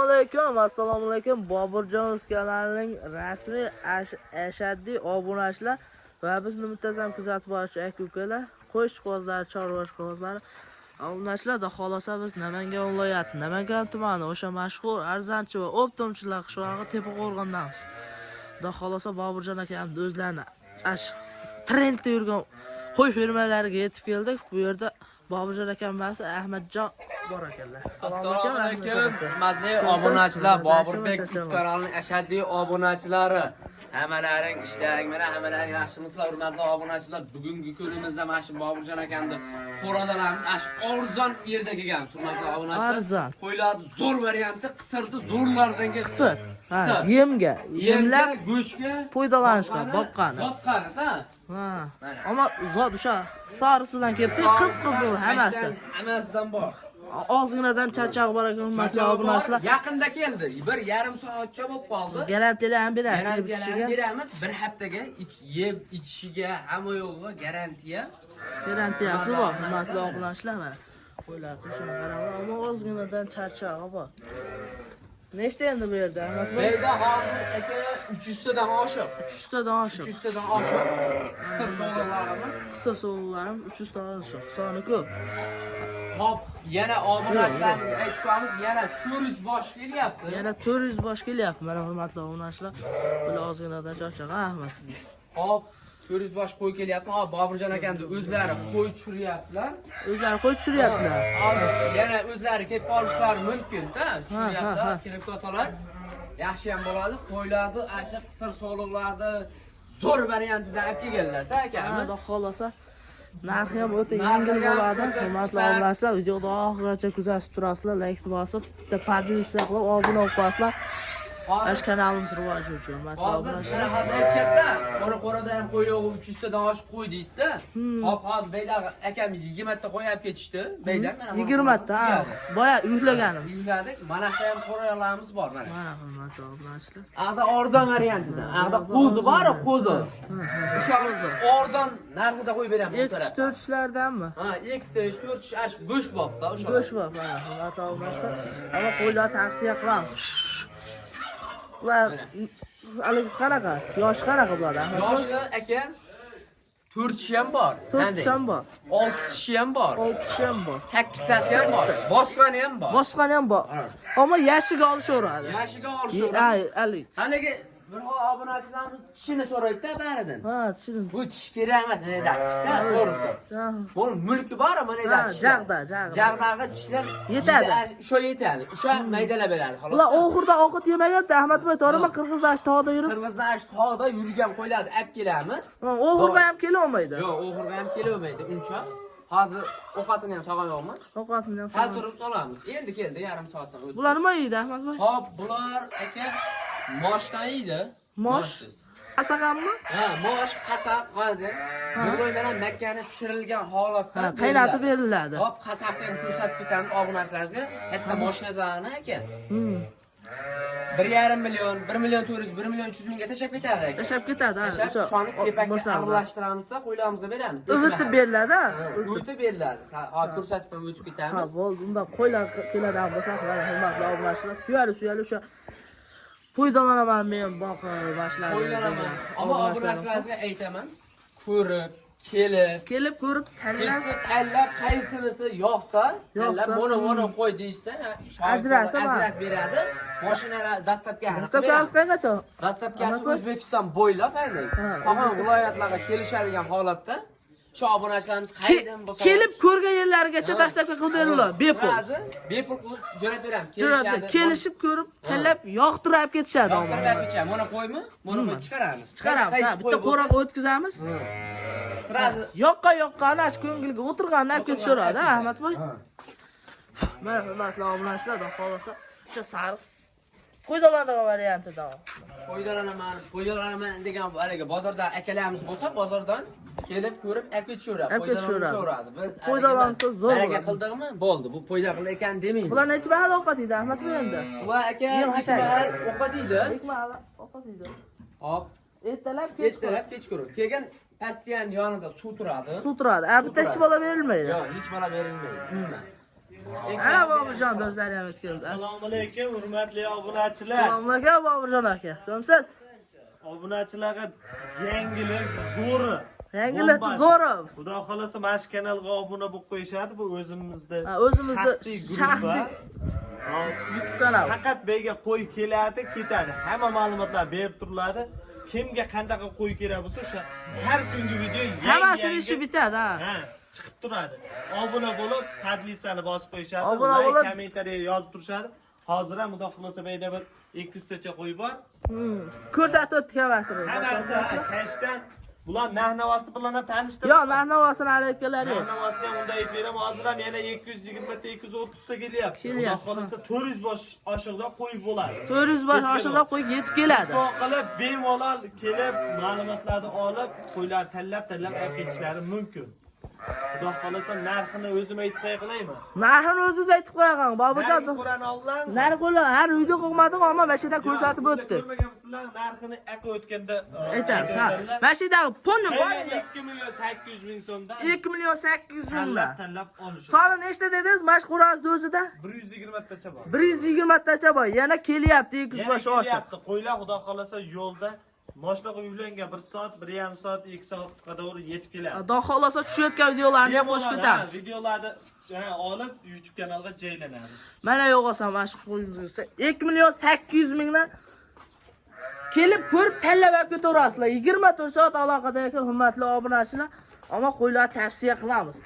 Assalomu alaykum. Boburjon kanalining rasmiy ashaddiy obunachilar va bizni muntazam kuzatib boruvchi aka-ukalar, qo'sh qozlar, chorva qozlari obunachilar, xolosa biz Namangan viloyati, Namangan tumani o'sha mashhur arzanchi va optomchilar qishlog'i Tepaqo'rg'ondamiz. Xolosa Boburjon akamning o'zlarini trendda yurgan qo'y fermalariga yetib keldik. Bu yerda Boburjon akamiz Ahmadjon bor ekanlar. Assalomu alaykum. Hurmatli obunachilar, Boburbek Kuz kanalining ashaddiy obunachilari. Hammalaring ishlaring bilan hammalaring yaxshimisizlar, hurmatli obunachilar. Bugungi kunimizda mana shu Boburjon akamni xo'rodalarimiz ash arzon yerda kelganmiz, hurmatli obunachilar. Arzon. Qo'ylarni zo'r varianti, qisirni zo'rlardan kelgan. Qisir. Ha, yemlar, go'shtga foydalanishga, boqqani. Zotqani-da. Ha. Ammo zot o'sha sarisidan kelibdi, qip-qizil hammasi. Hammasidan bor. Ozginadan charchaq bor ekan, hurmatli obunachilar. Yaqinda keldi. 1,5 soatcha bo'lib qoldi. Garantiyalar ham berasiz. Garantiyalar beramiz. Bir haftaga yeb ichishiga, hamma yo'g'iga garantiyasi bor, hurmatli obunachilar. Mana qo'ylar shuni qarang, ammo ozginadan charchog'i bor. Nechta endi bu yerda? Bu yerda hozir aka 300 tadan oshiq. 300 tadan oshiq. 300 tadan oshiq. Qisir so'g'larimiz. Qisir so'g'larim 300 tadan oshiq. Soni ko'p. Hop, yana obunachilarimiz aytib qo'yamiz, yana 400 bosh kelyapti. Yana 400 bosh kelyapti. Mana hurmatli obunachilar, bular ozginadan charchaq, Ahmad. Hop, 400 bosh qo'y kelyapti. Hop, Boburjon akamning o'zlari qo'y tushiryaptilar. O'zlari qo'y tushiryaptilar. Hozir yana o'zlari kelib olishlari mumkin-da. Tushiryaptilar, kelib qo'salar. Yaxshi ham bo'ladi. Qo'ylarni asha qisir so'g'liqlarni zo'r variantida olib kelganlar-da akamiz. Xudo xolasa narxi ham o'ta yengil bo'ladi. Hurmatli obunachilar, videoni oxirigacha kuzatib turasizlar, like bosib, bitta podpis qilib, obuna bo'lib qo'yasizlar. Ash kanalimiz rivoji uchun, hurmatli obunachilar. Hozir aytishyapti, qo'ra-qo'rada ham qo'y yo'q 300 tadan oshib qo'y deydi-da. Hop, hozir beylar akamiz 20 ta qo'y olib ketishdi. Beylar mana 20 ta, ha. Boya uylaganimiz. Uyladik. Mana bu ham qo'ralarimiz bor mana. Mana hurmatli obunachilar. Aqda arzon variantida. Aqda qo'zi bor, qo'zi. O'sha arzon narxida qo'y beramiz bu tarafga. 2-4 ishlardanmi? Ha, 2-4 ash go'sht bopda o'sha. Go'sht bop, mana hurmatli obunachilar. Ammo qo'ylar tavsiya qilamiz. Ular Alex qanaqa? Yosh qanaqa bular? Yoshi aka 4 kishi ham bor. 4 kishi ham bor. 6 kishi ham bor. 6 kishi ham bor. 8 tasi ham bor. Bosqani ham bor. Bosqani ham bor. Ammo yashiga olishaveradi. Yashiga olishaveradi. Ali. Haligi bir obunachilarimiz tishini so'raydi-da baridan. Ha, tishini. Bu tish kerak emas, mana tishda to'g'risi. Bu mulki bor, mana tish. Jag'da. Jag'dagi tishlar yetadi. O'sha yetadi. O'sha maydalab beradi, xolos. Ular oxirda ovqat yemaganda Ahmadboy to'g'rimi? Qirg'izlar tog'da yurib. Qirg'izlar tog'da yurgan qo'ylarni olib kelamiz. Oxirga ham kelolmaydi. Yo'q, oxirga ham kelolmaydi uncha. Hozir ovqatini ham sog'ay olamiz. Ovqatini ham sal turib solamiz. Endi keldi, yarim soatdan o'tdi. Bular nima yeydi, Ahmadboy? Hop, bular aka moshdan yeydi. Mosh. Qasaqammi? Ha, mosh, qasab, hadi. Bugun bilan makkani pishirilgan holatda qaynatib beriladi. Hop, qasabni ham ko'rsatib ketamiz obunachilarimizga. Katta moshinazani aka. 1,5 million, 1 million 400, 1 million 300 mingga tashab ketadi aka. Tashab ketadi, ha. Shuni kepakka aralashtiramizda, qo'ylarimizga beramiz. O'tib beriladi, ha. O'tib beriladi. Hozir ko'rsatib ham o'tib ketamiz. Ha, bo'ldi. Unda qo'ylar keladigan bo'lsa, hurmatli obunachilar, suyali o'sha foydalanaman men boqib boshladim. Foydalanaman. Ammo obunachilarimizga aytaman, ko'rib, kelib ko'rib tanlab qaysinisi yoqsa, tanlab mana qo'y deysa, ajratib beradi. Mashinalar dastlabkamiz qanchacha? Dastlabkasi O'zbekiston bo'ylab endi. Qolgan viloyatlarga kelishadigan holatda shu obunachilarimiz qayerdan bo'lsa kelib ko'rgan yerlarigacha dastlabki qilib beriladi, bepul. Bepul qilib jo'natib beramiz. Kelishib ko'rib, tanlab yoqtirib ketishadi. Yoqtirib ketishadi. Mana qo'ymi? Mana qo'y chiqaramiz. Bitta qo'raga o'tkazamiz. Sirazi yoqqani ash ko'ngilga o'tirganini olib ketishaveradi, Ahmadboy. Mana hurmatli obunachilar, xolosa o'sha sariq foydalanadigan variantida. Foydalanaman degan haligi bozorda akalarimiz bo'lsa, bozordan kelib ko'rib olib ketishaveradi. Biz foydalansa zo'r. Baraka qildikmi? Bo'ldi. Bu foyda qilar ekan demaymiz. Bular necha mahal ovqat yeydi, Ahmadboy endi? Bular aka necha mahal ovqat yeydi? 2 mahal ovqat yeydi. Hop, ertalab, kechqurun. Kelgan pastiyan yonida suv turadi. Bitta hech bola berilmaydi. Yo'q, hech bola berilmaydi. Ana Boburjon do'stlar ham o'tganmiz. Assalomu alaykum, hurmatli obunachilar. Assalomu alaykum Boburjon aka. So'msiz? Obunachilarga yangilik zo'ri. Yangilik zo'ri. Xudo xolasa mana shu kanalga obuna bo'lib qo'yishadi. Bu o'zimizda shaxsiy YouTube kanal. Faqat bega qo'y keladi, ketadi. Hamma ma'lumotlar berib turiladi. Kimga qanday qo'y kerak bo'lsa, o'sha har kungi video Hammasini ishi bitadi, ha, chiqib turadi. Obuna bo'lib, podpisani bosib qo'yishadi. Obuna bo'lib, kommentariya yozib turishadi. Hozir ham xudo xolasa beyda bir 200 tacha qo'y bor. Ko'rsatib o'tdik hammasini. Hammasi kashdan. Bular narnavasi bilan ham tanishdimi? Yo'q, narnavasini hali aytganlar yo'q. Narnavasini ham unda aytib beraman. Hozir ham yana 220 ta 230 ta kelyapti. Xudo xolasa 400 bosh oshiqda qo'yib bo'ladi. 400 bosh oshiqda qo'yib yetib keladi. Bu qilib bemalol kelib ma'lumotlarni olib, qo'ylar tanlab olib ketishlari mumkin. Xudo xolasa narxini o'zim aytib qo'ya qolaymi? Narxini o'zingiz aytib qo'ygan, Boburjon. Narx qo'la, har video qilmadik, ammo mashina ko'rsatib o'tdi. Ko'rmaganmisizlar, narxini aqo o'tganda aytamiz. Ha, mashina ponni bor. 2 million 800 ming so'mdan. 2 million 800 mingdan. Tanlab olish. Soni nechta dedingiz? Mashhurasi o'zida? 120 tacha bor. 120 tacha bor. Yana kelyapti 200 bosh oshiq. Qo'ylar xudo xolasa yo'lda Moshloq uylangan 1 soat, 1,5 soat, 2 soatga to'g'ri yetib keladi. Xudo xolasa tushayotgan videolarni qo'shib ketamiz. Videolarni olib YouTube kanalga joylanadi. Mana yo'g'asa mana shu qo'yingizda 2 million 800 mingdan kelib ko'rib tanlab olib ketaverasizlar. 24 soat aloqadagi hurmatli obunachilar, ammo qo'ylarni tavsiya qilamiz.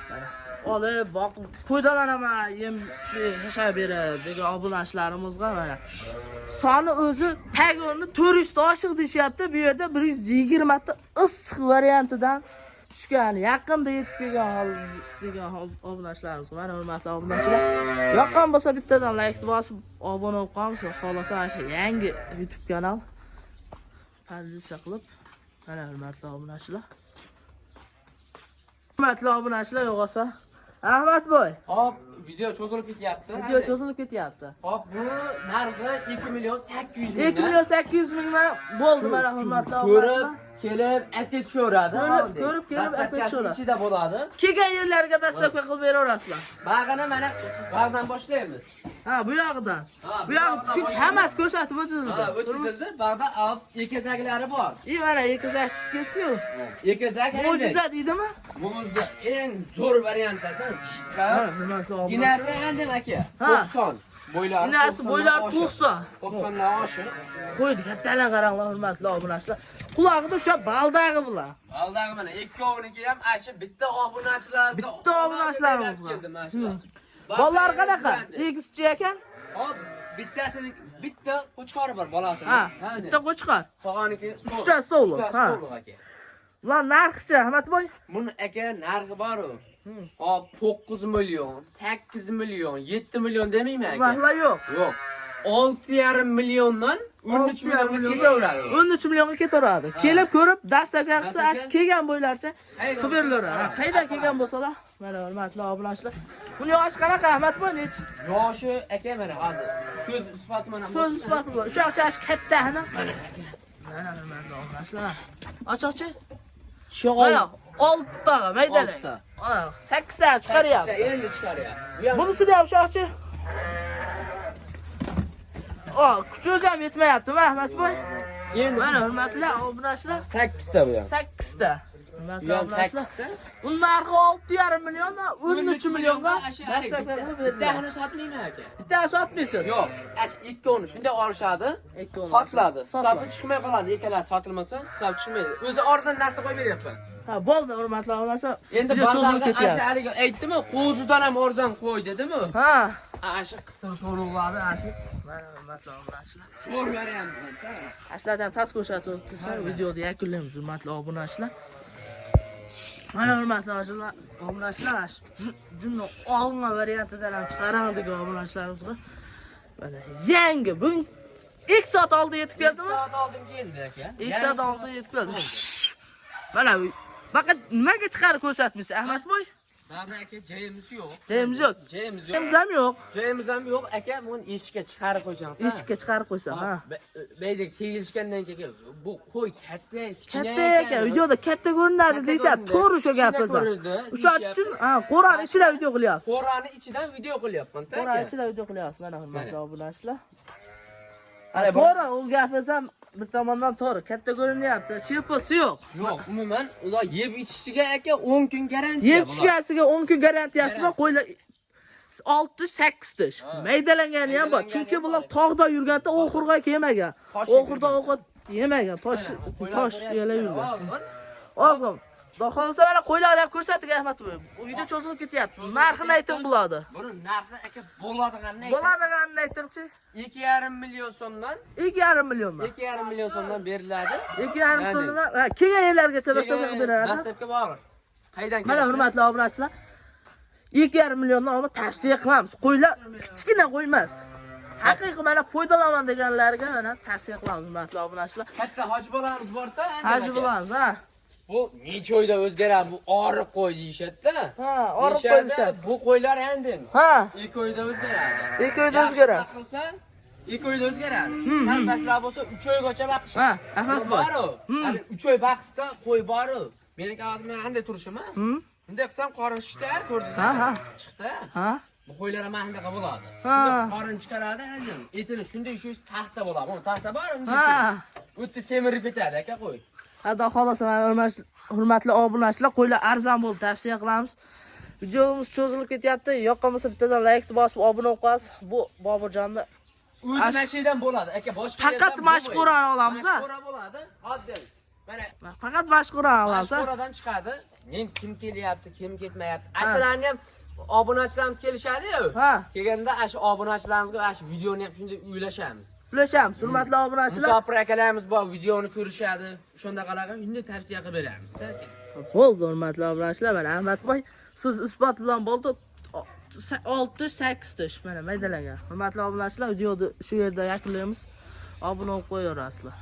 Mana olib, boqib, foydalanaman, yashab berib degan obunachilarimizga mana. Soni o'zi tag o'rni 400 ta oshiq deyapti. Bu yerda 120 ta issiq variantidan tushgan, yaqinda yetib kelgan degan obunachilarimiz. Mana hurmatli obunachilar, yoqqan bo'lsa bittadan like bosib, obuna bo'lib qolamiz. Xolasa mana shu yangi YouTube kanal podpiska qilib, mana hurmatli obunachilar. Hurmatli obunachilar, yo'g'asa Ahmadboy. Hop, video cho'zilib ketyapti. Video cho'zilib ketyapti. Hop, bu narxi 2 million 800 ming. 2 million 800 mingdan bo'ldi mana hurmatli obunachilar. Kelib, apga tushaveradi. Ko'rib kelib, apga tushaveradi. Ichida bo'ladi. Kelgan yerlarga dastlabki qilib beraverasizlar. Bag'ini mana bag'dan boshlaymiz. Ha, bu yoqdan. Bu yoq chunki hammasi ko'rsatib o'tildi. Ha, o'tildi. Bag'da ekezaklari bor. Mana ekezakchisi ketdi-yu. Ekezak Mo'jiza deydimi? Mo'jiza eng zo'r variantlardan chiqqan. Inasi handim aka. 90. Bo'ylari. Inasi bo'ylari 90. 90 dan oshiq. Qo'ydi, kattalar qaranglar hurmatli obunachilar. Qulog'ida o'sha baldag'i bilan. Baldag'i mana ikkoviniki ham ashi bitta obunachilar. Bitta obunachilarimiz bor. Bolalar qanaqa? Egizchi ekan? Hop, bittasini bitta qo'chqori bor bolasi. Ha, bitta qo'chqor. Qolganiki uchta sovliq. Ha. aka. Ular narxchi, Ahmadboy? Buni aka narxi bor-ku. Hop, 9 million, 8 million, 7 million demaymi aka? Narxlar yo'q. Yo'q. 6,5 milliondan 13 millionga ketaveradi. 13 millionga ketaveradi. Kelib ko'rib, dastlabki qilsa, ash kelgan bo'ylarcha qilib berilaveradi. Qaydan kelgan bo'lsalar, mana hurmatli obunachilar. Buni yoshi qanaqa, Ahmadboy? Nech? Yoshi aka mana hozir. So'z isboti mana. So'z isboti bor. O'sha ash kattani. Mana hurmatli obunachilar. Ochoqchi? Mana 6 ta maydalik. Ana 8 ta chiqaryapti. Endi chiqaryapti. Bunisi ham shoxchi. Kucho'z ham yetmayaptimi, Ahmadboy? Endi mana hurmatli obunachilar, 8 ta bu ham. 8 ta. Hurmatli obunachilar. 8 ta. Uning narxi 6,5 milliondan 13 millionga dastlabki qilib beriladi. Bittani sotmaymi aka? Bittani sotmaysiz? Yo'q. Ash ikkovini shunday olishadi. Sotiladi. Hisobi chiqmay qoladi. Ikkalasi sotilmasa, hisob chiqmaydi. O'zi arzon narxda qo'yib beryapman. Ha, bo'ldi hurmatli obunachilar. Endi cho'zilib ketyapti. Haligi aytdimi? Qo'zidan ham arzon qo'y dedimi? Ha. Ashi qisqa so'roqladi, ashi. Mana hurmatli obunachilar. Zo'r variant. Ashlardan tas ko'rsatib tursa, videoni yakunlaymiz hurmatli obunachilar. Mana hurmatli obunachilar, jumla olma variantidan ham chiqaran degan obunachilarimizga. Mana yangi bugun 2 soat oldin yetib keldimi? 2 soat oldin keldi aka. 2 soat oldin yetib keldi. Mana faqat nimaga chiqarib ko'rsatmaysiz, Ahmadboy? Ba'da aka joyimiz yo'q. Joyimiz yo'q. Joyimiz yo'q. Joyimiz ham yo'q. Joyimiz ham yo'q. Aka, buni eshikka chiqarib qo'ysan. Eshikka chiqarib qo'ysan, ha. Beyda kelishgandan keyin bu qo'y katta, kichkina Katta ekan, videoda katta ko'rinadi deyshadi. To'g'ri o'sha gapimiz. O'sha uchun, qo'rani ichida video qilyapmiz. Qo'rani ichidan video qilyapman-da. Qo'rani ichida video qilyapmiz. Mana hurmatli obunachilar. Ana To'g'ri, u gapimiz ham bir tomondan to'g'ri. Katta ko'rinyapti. Chipasi yo'q. yo'q, umuman ular yeb ichishiga aka 10 kun garantiya. Yeb ichgasiga 10 kun garantiyasi bor. Qo'ylar 6-8 tish. Maydalangani ham bor. Chunki bular tog'da yurganda o'xurga kelmagan. O'xurda ovqat yemagan. Tosh yela yurgan. Hozir Do'xolsa mana qo'ylarni ham ko'rsating Ahmad boy. Bu video cho'zilib ketyapti. Narxini ayting bularni. Buni narxi aka bo'ladiganini ayting. Bo'ladiganini aytingchi. 2,5 million so'mdan 2,5 milliondan. 2,5 million so'mdan beriladi. 2,5 so'mdan kelgan yillargacha dastavka qilib beradi. Dastlabki bor. Qaydan keladi? Mana hurmatli obunachilar, 2,5 milliondan olib tavsiya qilamiz. Qo'ylar kichkina qo'ymas. Haqiqiy mana foydalanaman deganlarga mana tavsiya qilamiz hurmatli obunachilar. Katta hoj bolamiz bor-da. Haji bo'lamiz, ha. Bu necha oyda o'zgaradi? Bu oriq qo'y deyshadi-da. Ha, oriq qo'y deyshadi. Bu qo'ylar endi. Ha, 2 oyda o'zgaradi. 2 oyda o'zgaradi. Qilsa 2 oyda o'zgaradi. Ham paslar bo'lsa 3 oygacha baqish. Ha, Ahmad boy. Bor-ku. Hali 3 oy baqsa qo'y bor-ku. Meni kavatim endi turishim-a? Bunday qilsam qorin shishda, ko'rdingiz? Ha. Chiqdi. Ha. Bu qo'ylar ham endi bo'ladi. Ha. Qorin chiqaradi endi. Etini shunday shu taxta bo'ladi. Bu taxta bor, Ha. o'tda semirib ketadi aka qo'y. Xudo xolasa mana hurmatli obunachilar, qo'ylar arzon bo'ldi, tavsiya qilamiz. Videomiz cho'zilib ketyapti. Yoqqan bo'lsa bittadan like bosib obuna bo'lib qolasiz. Bu Boburjonni o'zi nashidan bo'ladi aka, boshqa faqat mashhurani olamiz, ha. Mashhura bo'ladi. Oddiy. Mana Faqat mashhurani olamiz, ha. mashhuradan chiqadi. Men kim kelyapti, kim ketmayapti. Ashularni ham obunachilarimiz kelishadi-yu. Ha. Kelganda ashu obunachilarimizga ashu videoni ham shunday uylashamiz. Ulashamiz, hurmatli obunachilar. Musofir akalarimiz bor, videoni ko'rishadi. Shundaqalarga shunday tavsiya qilib beramiz-da. Bo'ldi, hurmatli obunachilar. Mana Ahmad boy siz isbot bilan bo'ldi. 6-8 tish mana maydalangan. Hurmatli obunachilar, videoni shu yerda yakunlaymiz. Obuna bo'lib qo'yaverasizlar.